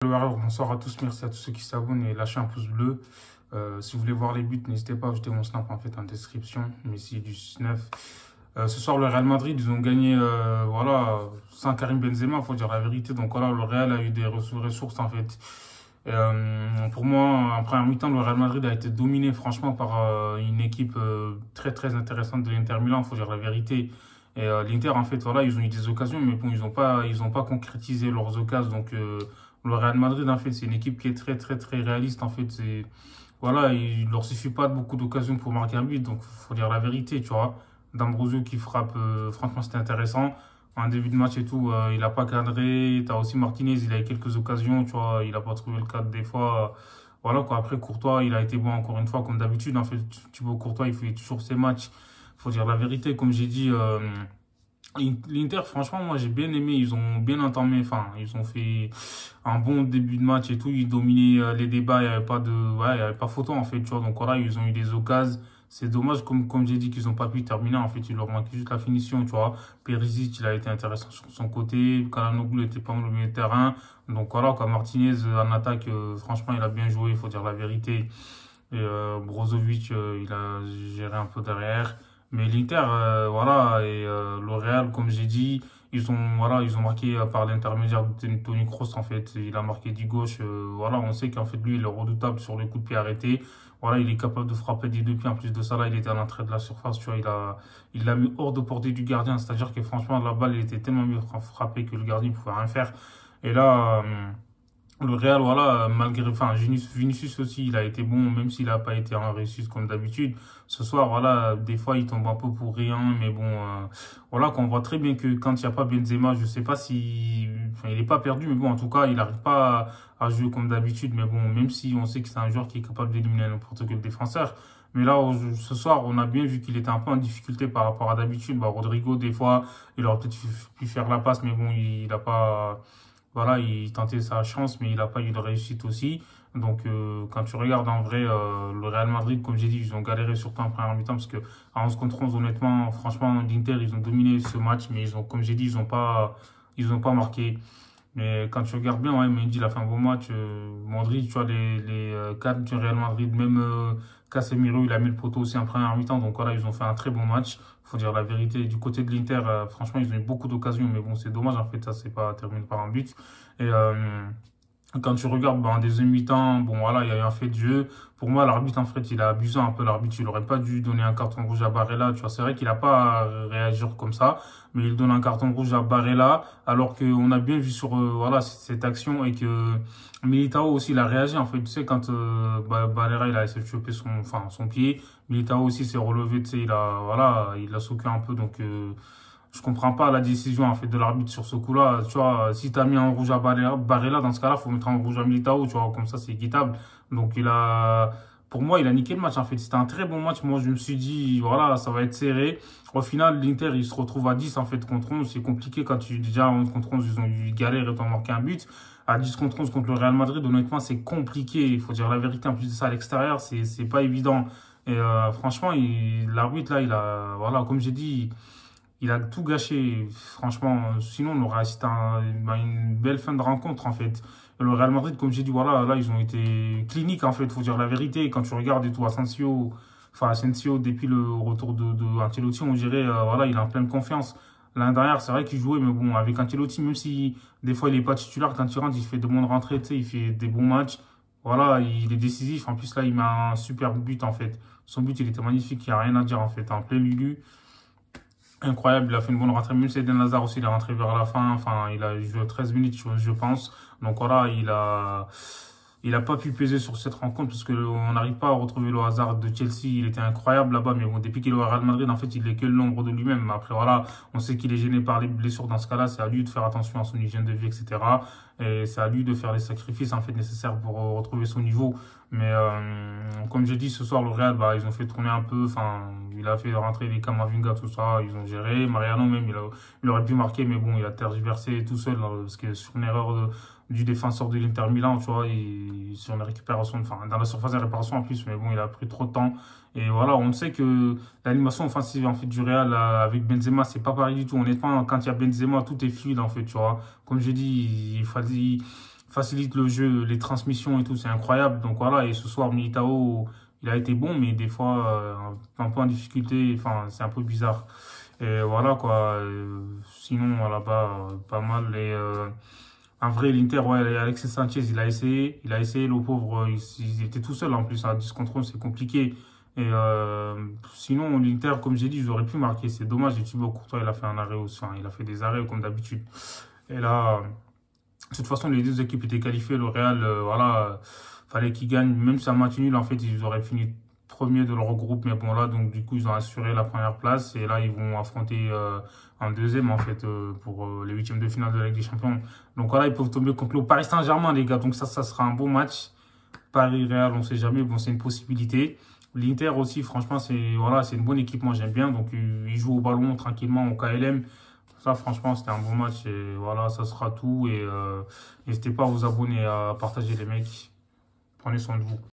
Alors, bonsoir à tous, merci à tous ceux qui s'abonnent et lâchez un pouce bleu. Si vous voulez voir les buts, n'hésitez pas à ajouter mon snap en fait en description. Messi du 9. Ce soir, le Real Madrid, ils ont gagné voilà, sans Karim Benzema, faut dire la vérité. Donc voilà, le Real a eu des ressources en fait. Pour moi, en première mi-temps, le Real Madrid a été dominé franchement par une équipe très très intéressante de l'Inter Milan, faut dire la vérité. Et l'Inter, en fait, voilà, ils ont eu des occasions, mais bon, ils ont pas concrétisé leurs occasions. Donc le Real Madrid, en fait, c'est une équipe qui est très très très réaliste. En fait, c'est voilà, il leur suffit pas de beaucoup d'occasions pour marquer un but. Donc faut dire la vérité, tu vois. D'Ambrosio qui frappe, franchement, c'était intéressant en début de match et tout, il a pas cadré. T'as aussi Martinez, il a eu quelques occasions, tu vois, il a pas trouvé le cadre des fois. Voilà quoi. Après Courtois, il a été bon encore une fois comme d'habitude. En fait, Thibaut Courtois, il fait toujours ses matchs. Faut dire la vérité, comme j'ai dit. L'Inter, franchement, moi j'ai bien aimé. Ils ont bien entamé. Enfin, ils ont fait un bon début de match et tout. Ils dominaient les débats. Il n'y avait pas de, ouais, il y avait pas photo en fait. Tu vois, donc voilà, ils ont eu des occasions. C'est dommage, comme j'ai dit, qu'ils n'ont pas pu terminer. En fait, il leur manquait juste la finition, tu vois. Perisic, il a été intéressant sur son côté. Calhanoglu était pas mal au milieu de terrain. Donc voilà, quoi. Martinez en attaque, franchement, il a bien joué, il faut dire la vérité. Et Brozovic, il a géré un peu derrière. Mais l'Inter, voilà, et le Real, comme j'ai dit, voilà, ils ont marqué par l'intermédiaire de Toni Kroos, en fait. Il a marqué du gauche. Voilà, on sait qu'en fait, lui, il est redoutable sur les coups de pied arrêtés. Voilà, il est capable de frapper des deux pieds. En plus de ça, là, il était à l'entrée de la surface, tu vois, il l'a mis hors de portée du gardien. C'est-à-dire que franchement, la balle, il était tellement mieux frappée que le gardien ne pouvait rien faire. Et là, le Real, voilà, malgré, enfin, Vinicius aussi, il a été bon, même s'il n'a pas été en réussite comme d'habitude. Ce soir, voilà, des fois, il tombe un peu pour rien, mais bon, voilà, qu'on voit très bien que quand il n'y a pas Benzema, je sais pas si, enfin, il n'est pas perdu, mais bon, en tout cas, il n'arrive pas à jouer comme d'habitude, mais bon, même si on sait que c'est un joueur qui est capable d'éliminer n'importe quel défenseur. Mais là, ce soir, on a bien vu qu'il était un peu en difficulté par rapport à d'habitude. Bah, Rodrigo, des fois, il aurait peut-être pu faire la passe, mais bon, il n'a pas, voilà, il tentait sa chance, mais il n'a pas eu de réussite aussi. Donc, quand tu regardes en vrai, le Real Madrid, comme j'ai dit, ils ont galéré surtout en première mi-temps parce que à 11 contre 11, honnêtement, franchement, l'Inter, ils ont dominé ce match, mais ils ont, comme j'ai dit, ils ont pas marqué. Mais quand tu regardes bien, ouais, Mendy, il a fait un bon match. Modric, tu vois, les cadres du Real Madrid, même Casemiro, il a mis le poteau aussi en première mi-temps. Donc voilà, ils ont fait un très bon match. Faut dire la vérité. Du côté de l'Inter, franchement, ils ont eu beaucoup d'occasions. Mais bon, c'est dommage, en fait, ça s'est pas terminé par un but. Et quand tu regardes ben, en deuxième mi-temps, bon voilà, il y a eu un fait de jeu. Pour moi, l'arbitre, en fait, il a abusé un peu. L'arbitre, il aurait pas dû donner un carton rouge à Barella. Tu vois, c'est vrai qu'il a pas à réagir comme ça, mais il donne un carton rouge à Barella, alors qu'on a bien vu sur voilà cette action et que Militao aussi, il a réagi. En fait, tu sais, quand Barella, il a essayé de choper son pied, Militao aussi s'est relevé, tu sais, voilà, il a sauté un peu, donc. Je comprends pas la décision en fait de l'arbitre sur ce coup-là. Tu vois, si tu as mis un rouge à Barella, dans ce cas-là, faut mettre un rouge à Militao, tu vois, comme ça c'est équitable. Donc pour moi, il a niqué le match en fait. C'était un très bon match. Moi, je me suis dit, voilà, ça va être serré. Au final, l'Inter, il se retrouve à 10 en fait contre 11. C'est compliqué quand déjà en 11 contre 11, ils ont eu galère et ont marqué un but. À 10 contre 11 contre le Real Madrid, honnêtement, c'est compliqué. Il faut dire la vérité. En plus de ça, à l'extérieur, c'est pas évident. Et franchement, l'arbitre là, voilà, comme j'ai dit. Il a tout gâché, franchement. Sinon, on aurait assisté à une belle fin de rencontre, en fait. Et le Real Madrid, comme j'ai dit, voilà, là, ils ont été cliniques, en fait, faut dire la vérité. Quand tu regardes et tout, Asensio, depuis le retour de Ancelotti, on dirait, voilà, il est en pleine confiance. L'an dernier, c'est vrai qu'il jouait, mais bon, avec Ancelotti, même si des fois il n'est pas titulaire, quand il rentre, il fait de bonnes rentrées, tu sais, il fait des bons matchs. Voilà, il est décisif. En plus, là, il met un super but, en fait. Son but, il était magnifique, il n'y a rien à dire, en fait. En plein Lulu. Incroyable, il a fait une bonne rentrée. Même si Eden Hazard aussi, il est rentré vers la fin. Enfin, il a joué 13 minutes, je pense. Donc voilà, il a pas pu peser sur cette rencontre parce que on n'arrive pas à retrouver le hasard de Chelsea. Il était incroyable là-bas, mais bon, depuis qu'il est au Real Madrid, en fait, il est que l'ombre de lui-même. Après, voilà, on sait qu'il est gêné par les blessures. Dans ce cas-là, c'est à lui de faire attention à son hygiène de vie, etc. Et c'est à lui de faire les sacrifices, en fait, nécessaires pour retrouver son niveau. Mais comme j'ai dit, ce soir, le Real, bah, ils ont fait tourner un peu. Enfin, il a fait rentrer les Camavinga, tout ça. Ils ont géré. Mariano, même, il aurait pu marquer, mais bon, il a tergiversé tout seul, là, parce que sur une erreur du défenseur de l'Inter Milan, tu vois, sur une récupération, enfin, dans la surface de réparation en plus, mais bon, il a pris trop de temps. Et voilà, on sait que l'animation offensive, en fait, du Real, avec Benzema, c'est pas pareil du tout. Honnêtement, quand il y a Benzema, tout est fluide, en fait, tu vois. Comme j'ai dit, facilite le jeu, les transmissions et tout, c'est incroyable. Donc voilà, et ce soir, Militao, il a été bon, mais des fois, un peu en difficulté, enfin, c'est un peu bizarre. Et voilà, quoi. Sinon, là-bas, pas mal. Et en vrai, l'Inter, ouais, Alexis Sanchez, il a essayé, le pauvre, il était tout seul en plus, à 10 contre 11, c'est compliqué. Et sinon, l'Inter, comme j'ai dit, j'aurais pu marquer, c'est dommage, et Thibaut Courtois, il a fait un arrêt aussi, enfin, il a fait des arrêts comme d'habitude. Et là, de toute façon, les deux équipes étaient qualifiées. Le Real, voilà, fallait qu'ils gagnent. Même si ça match nul, en fait, ils auraient fini premier de leur groupe. Mais bon, là, donc, du coup, ils ont assuré la première place. Et là, ils vont affronter un deuxième, en fait, pour les huitièmes de finale de la Ligue des Champions. Donc, voilà, ils peuvent tomber contre le Paris Saint-Germain, les gars. Donc, ça sera un beau match. Paris-Real, on sait jamais. Bon, c'est une possibilité. L'Inter aussi, franchement, c'est voilà, c'est une bonne équipe. Moi, j'aime bien. Donc, ils jouent au ballon tranquillement au KLM. Ça, franchement, c'était un bon match. Et voilà, ça sera tout. Et n'hésitez pas à vous abonner, à partager les mecs. Prenez soin de vous.